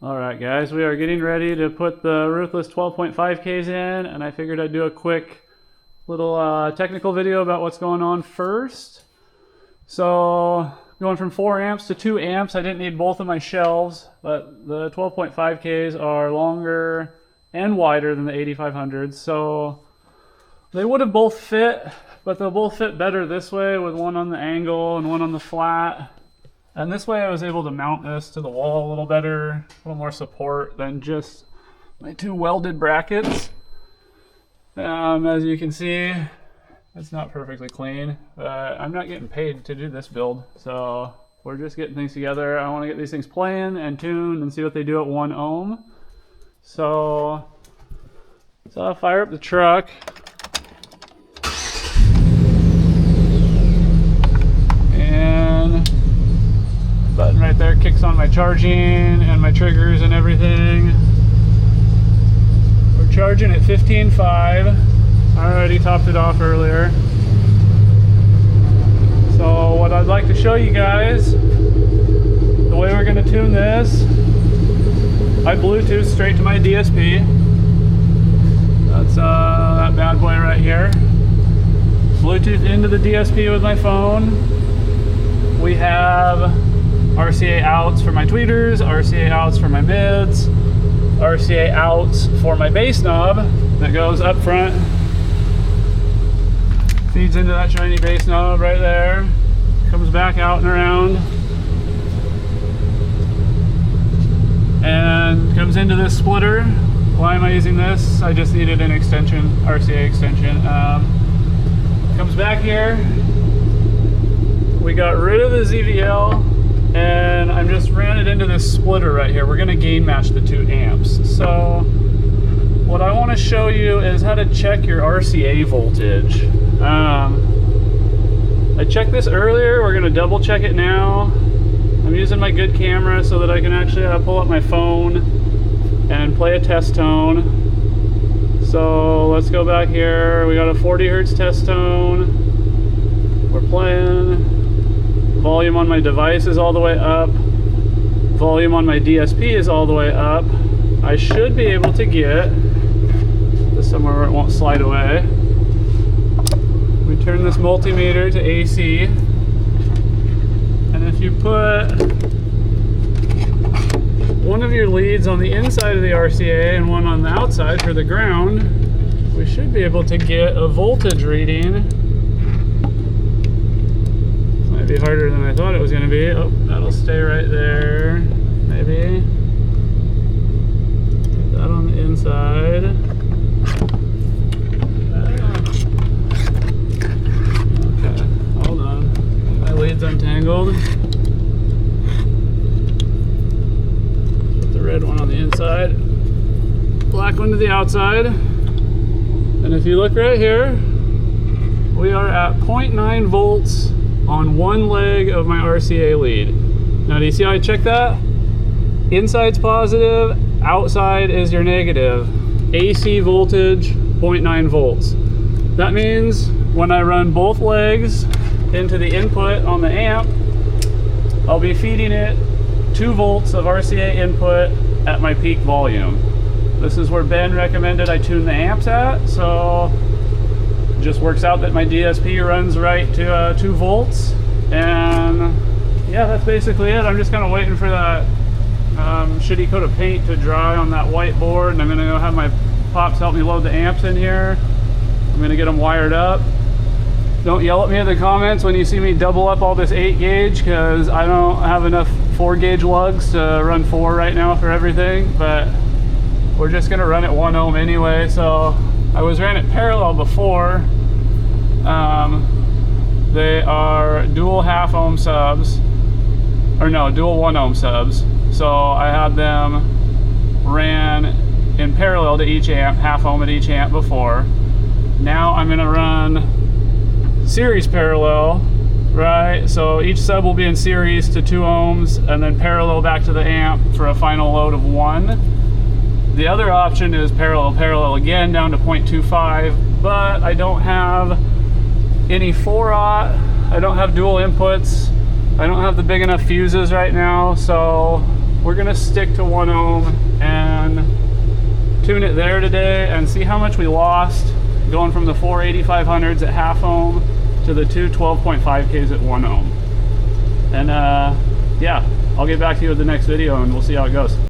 Alright guys, we are getting ready to put the Ruthless 12.5Ks in, and I figured I'd do a quick little technical video about what's going on first. So, going from 4 amps to 2 amps, I didn't need both of my shelves, but the 12.5Ks are longer and wider than the 8500s, so they would have both fit, but they'll both fit better this way with one on the angle and one on the flat. And this way I was able to mount this to the wall a little better, a little more support than just my 2 welded brackets. As you can see, it's not perfectly clean, but I'm not getting paid to do this build, so we're just getting things together. I want to get these things playing and tuned and see what they do at 1 ohm. So I'll fire up the truck. Button right there kicks on my charging and my triggers and everything. We're charging at 15.5. I already topped it off earlier. So what I'd like to show you guys, the way we're going to tune this, I Bluetooth straight to my DSP. That's that bad boy right here. Bluetooth into the DSP with my phone. We have RCA outs for my tweeters, RCA outs for my mids, RCA outs for my bass knob that goes up front, feeds into that shiny bass knob right there, comes back out and around, and comes into this splitter. Why am I using this? I just needed an extension, RCA extension. Comes back here. We got rid of the ZVL. And I'm just ran it into this splitter right here. We're going to gain match the 2 amps. So what I want to show you is how to check your RCA voltage. I checked this earlier. We're going to double check it now. I'm using my good camera so that I can actually pull up my phone and play a test tone. So let's go back here. We got a 40 hertz test tone. We're playing. Volume on my device is all the way up. Volume on my DSP is all the way up. I should be able to get this somewhere where it won't slide away. We turn this multimeter to AC. And if you put one of your leads on the inside of the RCA and one on the outside for the ground, we should be able to get a voltage reading. Be harder than I thought it was going to be. Oh, that'll stay right there. Maybe. Put that on the inside. Okay, hold on. My lead's untangled. Put the red one on the inside. Black one to the outside. And if you look right here, we are at 0.9 volts on one leg of my RCA lead. Now do you see how I check that? Inside's positive, outside is your negative. AC voltage, 0.9 volts. That means when I run both legs into the input on the amp, I'll be feeding it 2 volts of RCA input at my peak volume. This is where Ben recommended I tune the amps at, so just works out that my DSP runs right to 2 volts, and yeah, that's basically it. I'm just kind of waiting for that shitty coat of paint to dry on that white board, and I'm going to go have my pops help me load the amps in here. I'm going to get them wired up. Don't yell at me in the comments when you see me double up all this 8 gauge, because I don't have enough 4 gauge lugs to run 4 right now for everything, but we're just going to run at 1 ohm anyway. So I ran it parallel before. They are dual half ohm subs, or no, dual 1 ohm subs. So I had them ran in parallel to each amp, half ohm at each amp before. Now I'm going to run series parallel, right? So each sub will be in series to 2 ohms and then parallel back to the amp for a final load of 1. The other option is parallel again down to 0.25, but I don't have any 4-aught, I don't have dual inputs, I don't have the big enough fuses right now, so we're gonna stick to 1 ohm and tune it there today and see how much we lost going from the 4 8500s at half ohm to the two 12.5Ks at 1 ohm. And yeah, I'll get back to you with the next video and we'll see how it goes.